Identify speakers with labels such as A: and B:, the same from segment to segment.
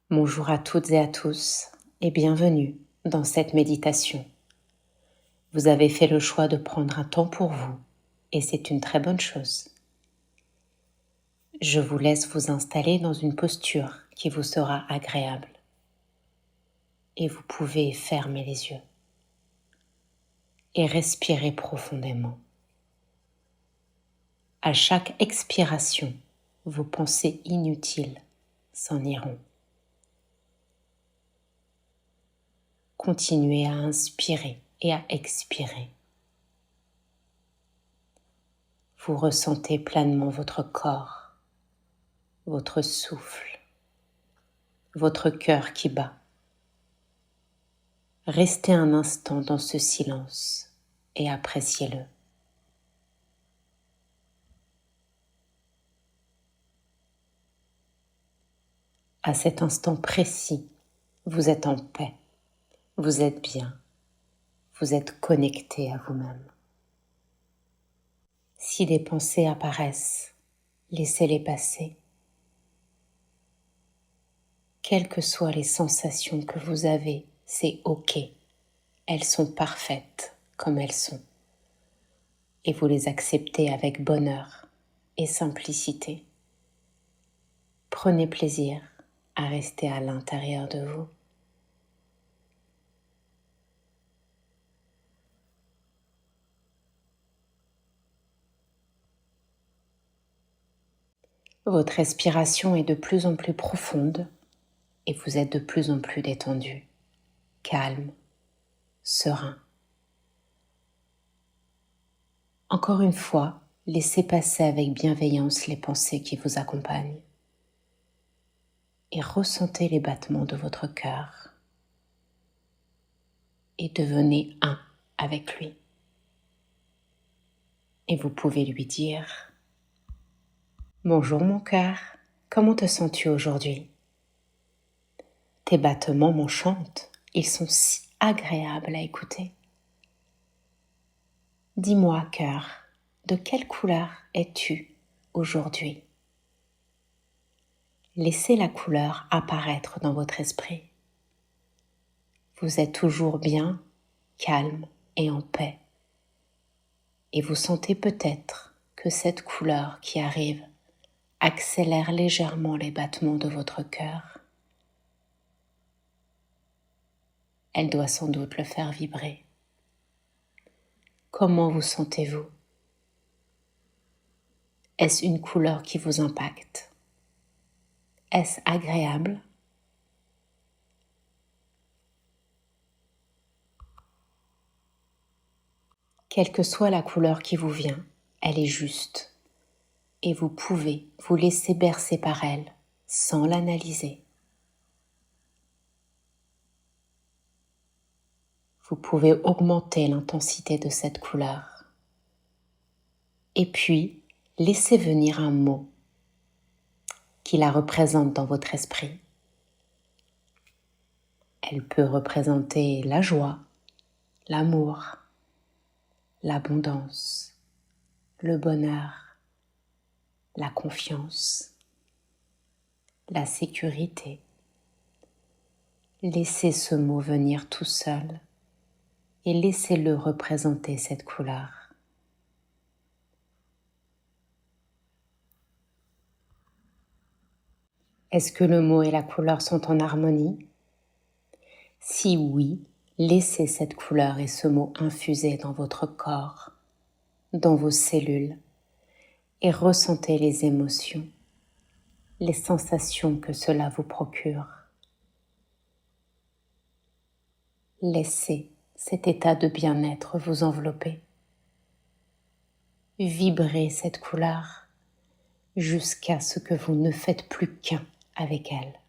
A: Bonjour à toutes et à tous et bienvenue dans cette méditation. Vous avez fait le choix de prendre un temps pour vous et c'est une très bonne chose. Je vous laisse vous installer dans une posture qui vous sera agréable et vous pouvez fermer les yeux et respirer profondément. À chaque expiration, vos pensées inutiles s'en iront. Continuez à inspirer et à expirer. Vous ressentez pleinement votre corps, votre souffle, votre cœur qui bat. Restez un instant dans ce silence et appréciez-le. À cet instant précis, vous êtes en paix, vous êtes bien, vous êtes connecté à vous-même. Si des pensées apparaissent, laissez-les passer. Quelles que soient les sensations que vous avez, c'est OK. Elles sont parfaites comme elles sont. Et vous les acceptez avec bonheur et simplicité. Prenez plaisir à rester à l'intérieur de vous. Votre respiration est de plus en plus profonde et vous êtes de plus en plus détendu, calme, serein. Encore une fois, laissez passer avec bienveillance les pensées qui vous accompagnent et ressentez les battements de votre cœur et devenez un avec lui. Et vous pouvez lui dire « Bonjour mon cœur, comment te sens-tu aujourd'hui ? Tes battements m'enchantent, ils sont si agréables à écouter. Dis-moi cœur, de quelle couleur es-tu aujourd'hui ? Laissez la couleur apparaître dans votre esprit. Vous êtes toujours bien, calme et en paix. Et vous sentez peut-être que cette couleur qui arrive accélère légèrement les battements de votre cœur. Elle doit sans doute le faire vibrer. Comment vous sentez-vous ? Est-ce une couleur qui vous impacte ? Est-ce agréable ? Quelle que soit la couleur qui vous vient, elle est juste et vous pouvez vous laisser bercer par elle sans l'analyser. Vous pouvez augmenter l'intensité de cette couleur et puis laissez venir un mot qui la représente dans votre esprit. Elle peut représenter la joie, l'amour, l'abondance, le bonheur, la confiance, la sécurité. Laissez ce mot venir tout seul et laissez-le représenter cette couleur. Est-ce que le mot et la couleur sont en harmonie ? Si oui, laissez cette couleur et ce mot infuser dans votre corps, dans vos cellules, et ressentez les émotions, les sensations que cela vous procure. Laissez cet état de bien-être vous envelopper. Vibrez cette couleur jusqu'à ce que vous ne faites plus qu'un avec elle.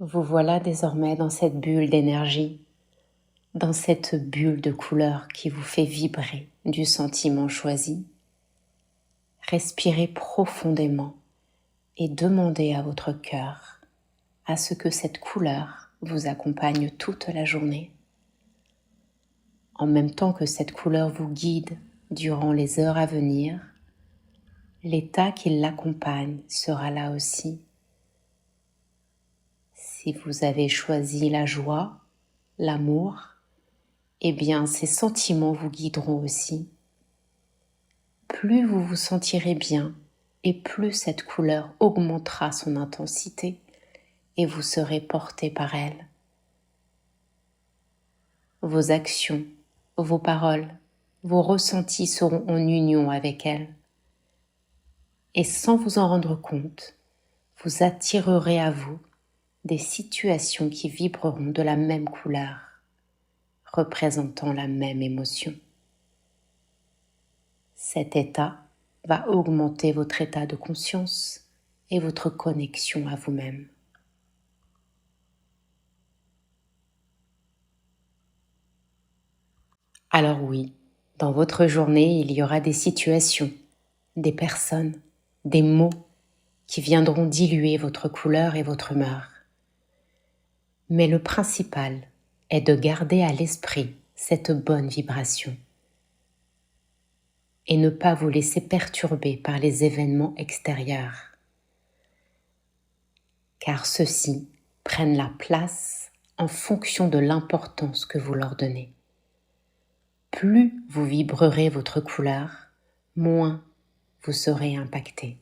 A: Vous voilà désormais dans cette bulle d'énergie, dans cette bulle de couleur qui vous fait vibrer du sentiment choisi. Respirez profondément et demandez à votre cœur à ce que cette couleur vous accompagne toute la journée. en même temps que cette couleur vous guide durant les heures à venir, l'état qui l'accompagne sera là aussi. Si vous avez choisi la joie, l'amour, eh bien ces sentiments vous guideront aussi. Plus vous vous sentirez bien et plus cette couleur augmentera son intensité et vous serez porté par elle. Vos actions, vos paroles, vos ressentis seront en union avec elle. Et sans vous en rendre compte, vous attirerez à vous des situations qui vibreront de la même couleur, représentant la même émotion. Cet état va augmenter votre état de conscience et votre connexion à vous-même. Alors oui, dans votre journée, il y aura des situations, des personnes, des mots qui viendront diluer votre couleur et votre humeur. Mais le principal est de garder à l'esprit cette bonne vibration et ne pas vous laisser perturber par les événements extérieurs, car ceux-ci prennent la place en fonction de l'importance que vous leur donnez. Plus vous vibrerez votre couleur, moins vous serez impacté.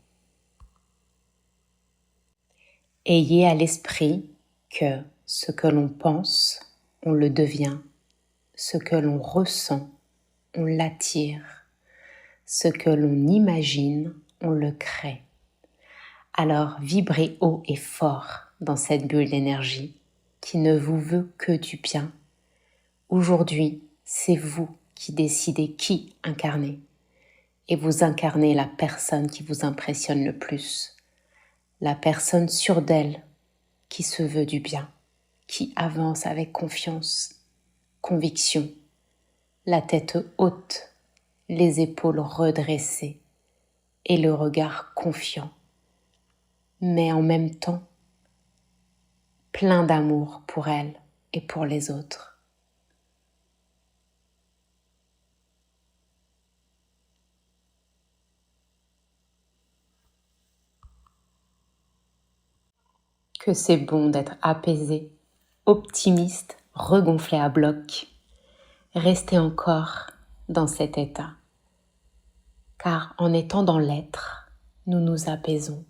A: Ayez à l'esprit que ce que l'on pense, on le devient. Ce que l'on ressent, on l'attire. Ce que l'on imagine, on le crée. Alors vibrez haut et fort dans cette bulle d'énergie qui ne vous veut que du bien. Aujourd'hui, c'est vous qui décidez qui incarner. Et vous incarnez la personne qui vous impressionne le plus. La personne sûre d'elle, qui se veut du bien, qui avance avec confiance, conviction, la tête haute, les épaules redressées et le regard confiant, mais en même temps plein d'amour pour elle et pour les autres. Que c'est bon d'être apaisé, optimiste, regonflé à bloc. Restez encore dans cet état, car en étant dans l'être, nous nous apaisons,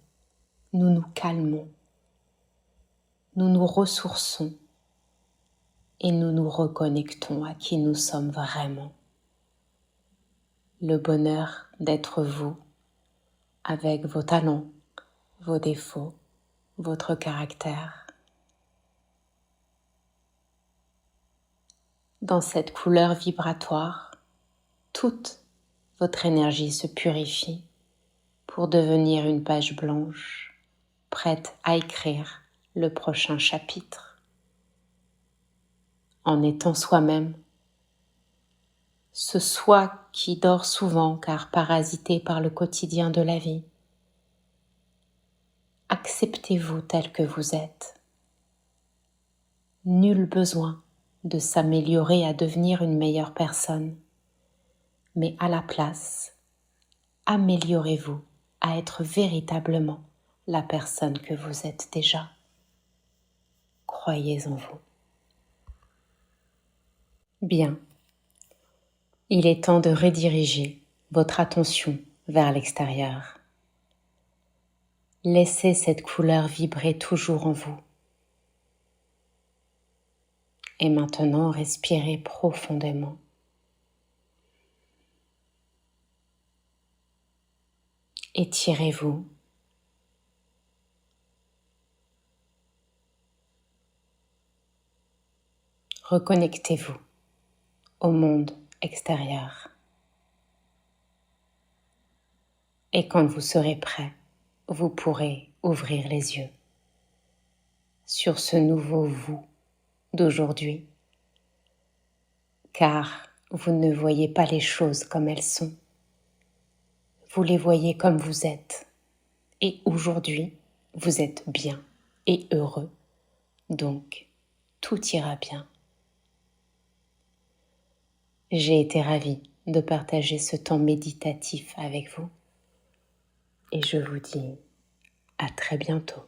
A: nous nous calmons, nous nous ressourçons et nous nous reconnectons à qui nous sommes vraiment. Le bonheur d'être vous, avec vos talents, vos défauts, votre caractère. Dans cette couleur vibratoire, toute votre énergie se purifie pour devenir une page blanche, prête à écrire le prochain chapitre. En étant soi-même, ce soi qui dort souvent car parasité par le quotidien de la vie. Acceptez-vous tel que vous êtes. Nul besoin de s'améliorer à devenir une meilleure personne, mais à la place, améliorez-vous à être véritablement la personne que vous êtes déjà. Croyez en vous. Bien, il est temps de rediriger votre attention vers l'extérieur. Laissez cette couleur vibrer toujours en vous. Et maintenant, respirez profondément. Étirez-vous. Reconnectez-vous au monde extérieur. Et quand vous serez prêt, vous pourrez ouvrir les yeux sur ce nouveau vous d'aujourd'hui, car vous ne voyez pas les choses comme elles sont. Vous les voyez comme vous êtes. Et aujourd'hui, vous êtes bien et heureux. Donc, tout ira bien. J'ai été ravie de partager ce temps méditatif avec vous et je vous dis à très bientôt.